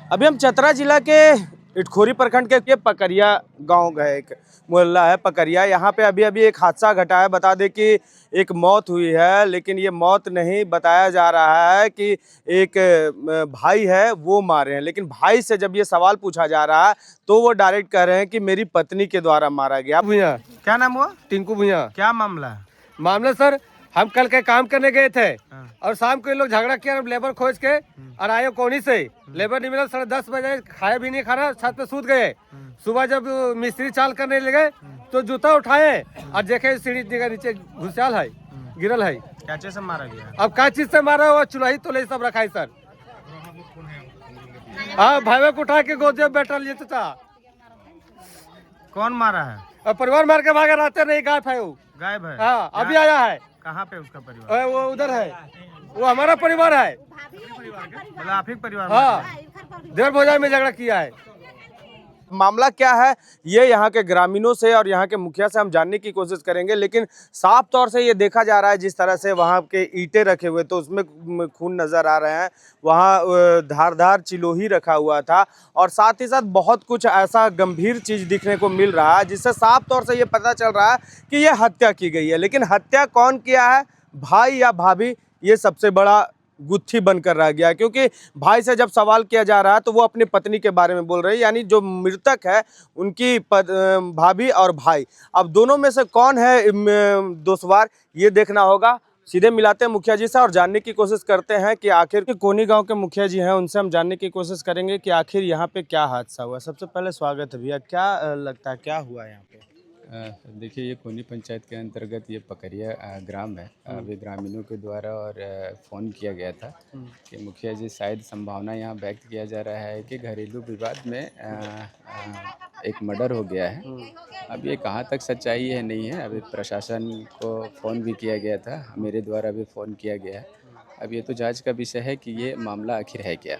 अभी हम चतरा जिला के इटखोरी प्रखंड के पकरिया गांव गए। एक मोहल्ला है पकरिया, यहाँ पे अभी अभी एक हादसा घटा है। बता दें कि एक मौत हुई है, लेकिन ये मौत नहीं बताया जा रहा है कि एक भाई है वो मारे हैं। लेकिन भाई से जब ये सवाल पूछा जा रहा है तो वो डायरेक्ट कह रहे हैं कि मेरी पत्नी के द्वारा मारा गया। भैया क्या नाम हुआ? टिंकू भैया। क्या मामला है? मामला सर, हम कल के काम करने गए थे और शाम को ये लोग झगड़ा किया लेबर खोज के और आए कोनी से। लेबर नहीं मिला, 10:30 बजे खाए भी नहीं खाना, छत पे सूत गए। सुबह जब मिस्त्री चाल करने लगे तो जूता उठाए और देखे सीढ़ी के नीचे घुसियाल है, गिरल है। क्या चीज से मारा गया? अब क्या चीज से मारा हुआ? चुलाही तो सब रखा है सर। हाँ, भाई को उठा के गोद में बैठा लिए था। कौन मारा है? और परिवार मार के भागे, रहते नहीं, गायब है वो। गायब है? हाँ, अभी आया है। कहाँ पे उसका परिवार? वो उधर है, वो हमारा परिवार है। मतलब आप ही परिवार? हाँ, देर भोजाई में झगड़ा किया है। मामला क्या है ये यहाँ के ग्रामीणों से और यहाँ के मुखिया से हम जानने की कोशिश करेंगे। लेकिन साफ तौर से ये देखा जा रहा है जिस तरह से वहाँ के ईंटें रखे हुए तो उसमें खून नज़र आ रहे हैं। वहाँ धारदार चिलोही रखा हुआ था और साथ ही साथ बहुत कुछ ऐसा गंभीर चीज़ दिखने को मिल रहा है जिससे साफ तौर से ये पता चल रहा है कि ये हत्या की गई है। लेकिन हत्या कौन किया है, भाई या भाभी, ये सबसे बड़ा गुत्थी बनकर रह गया। क्योंकि भाई से जब सवाल किया जा रहा है तो वो अपनी पत्नी के बारे में बोल रहे हैं, यानी जो मृतक है उनकी भाभी और भाई। अब दोनों में से कौन है दोषवार, ये देखना होगा। सीधे मिलाते हैं मुखिया जी से और जानने की कोशिश करते हैं कि आखिर कोनी गांव के मुखिया जी हैं, उनसे हम जानने की कोशिश करेंगे कि आखिर यहाँ पे क्या हादसा हुआ। सबसे पहले स्वागत है भैया, क्या लगता है क्या हुआ यहाँ पे? देखिए, ये कोनी पंचायत के अंतर्गत ये पकरिया ग्राम है। अभी ग्रामीणों के द्वारा और फ़ोन किया गया था कि मुखिया जी, शायद संभावना यहाँ व्यक्त किया जा रहा है कि घरेलू विवाद में एक मर्डर हो गया है। अब ये कहाँ तक सच्चाई है नहीं है, अभी प्रशासन को फ़ोन भी किया गया था, मेरे द्वारा भी फ़ोन किया गया है। अब ये तो जांच का विषय है कि ये मामला आखिर है क्या।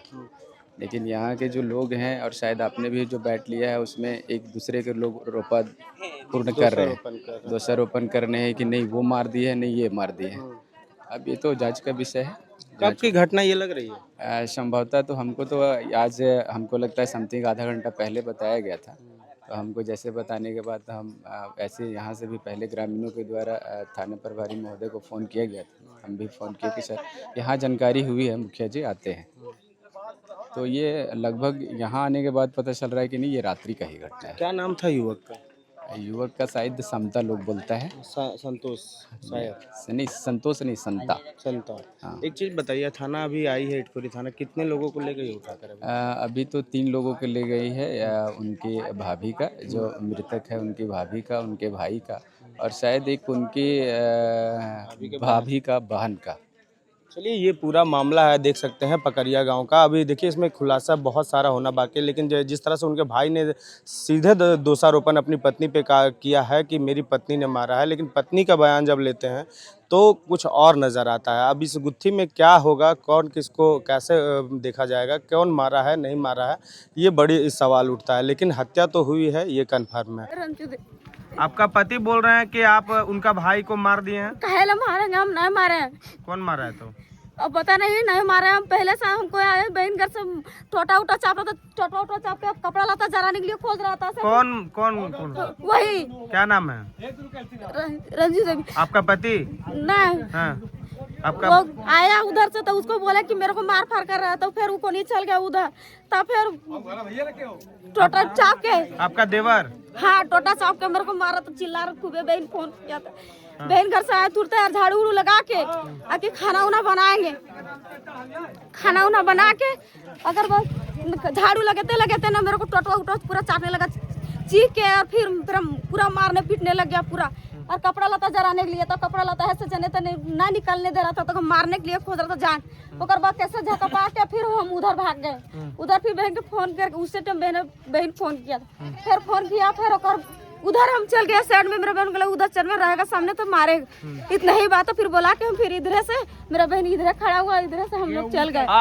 लेकिन यहाँ के जो लोग हैं और शायद आपने भी जो बैठ लिया है उसमें एक दूसरे के लोग रोपा पूर्ण कर रहे हैं, दोषारोपण कर रहे हैं कि नहीं वो मार दिए है, नहीं ये मार दिए हैं। अब ये तो जांच का विषय है। कब की घटना ये लग रही है? संभवतः तो हमको तो आज हमको लगता है समथिंग आधा घंटा पहले बताया गया था। तो हमको जैसे बताने के बाद हम ऐसे यहाँ से भी पहले ग्रामीणों के द्वारा थाना प्रभारी महोदय को फ़ोन किया गया था। हम भी फ़ोन किए कि सर यहाँ जानकारी हुई है, मुखिया जी आते हैं। तो ये लगभग यहाँ आने के बाद पता चल रहा है कि नहीं, ये रात्रि का ही घटना है। क्या नाम था युवक का? युवक का शायद समता लोग बोलता है। संतोष शायद? नहीं, संतोष नहीं, संता। संता। हाँ। एक चीज बताइए, थाना अभी आई है इटखोरी थाना, कितने लोगों को ले गई उठाकर अभी? अभी तो 3 लोगों को ले गई है, उनकी भाभी का, जो मृतक है उनकी भाभी का, उनके भाई का और शायद एक उनकी भाभी का बहन का। चलिए, ये पूरा मामला है, देख सकते हैं पकरिया गांव का। अभी देखिए इसमें खुलासा बहुत सारा होना बाकी है, लेकिन जिस तरह से उनके भाई ने सीधे दोषारोपण अपनी पत्नी पे किया है कि मेरी पत्नी ने मारा है, लेकिन पत्नी का बयान जब लेते हैं तो कुछ और नज़र आता है। अब इस गुत्थी में क्या होगा, कौन किसको कैसे देखा जाएगा, कौन मारा है नहीं मारा है, ये बड़ी सवाल उठता है। लेकिन हत्या तो हुई है, ये कन्फर्म है। आपका पति बोल रहे हैं कि आप उनका भाई को मार दिए हैं? काहे मारेंगे, हम नहीं मारे हैं। कौन मारा है तो? अब पता नहीं मारे हम। पहले से हमको आए बहन घर से टोटा उटा चाप रहा था, टोटा उटा चाप के कपड़ा लाता जराने के लिए खोज रहा था। कौन कौन कौन? वही। क्या नाम है? रंजू देवी। आपका पति? नहीं। हाँ। आपका वो आया उधर से तो उसको बोला कि मेरे को मार फाड़ कर रहा है, तो फिर वो नहीं चल गया उधर, तब फिर टोटा चाप के। आपका देवर? हाँ, टोटा चाप के मेरे को मारा तो चिल्ला रहा खूबे। बहन फोन किया था, बहन घर से आया तुरंत यार झाड़ू उड़ू लगा के आके खाना उना बनाएंगे। खाना उना बना के अगर बस झाड़ू लगाते ना मेरे को टोटवा उठवा पूरा चाटने लगा चीख के, और फिर पूरा मारने पीटने लग गया पूरा। और कपड़ा लता जराने के लिए तो कपड़ा लता ऐसे जने तो ना निकलने दे रहा था, तो मारने के लिए खोज रहा था जान। ओकर बाद कैसे झकपा के फिर हम उधर भाग गए। उधर फिर बहन के फोन करके उससे टाइम बहन फोन किया था, फिर फोन किया, फिर ओकर उधर हम चल गए साइड में। मेरा बहन बोला उधर चल में रहेगा सामने तो मारेगा, इतना ही बात। तो फिर बोला कि हम फिर इधर से, मेरा बहन इधर खड़ा हुआ, इधर से हम लोग चल गए।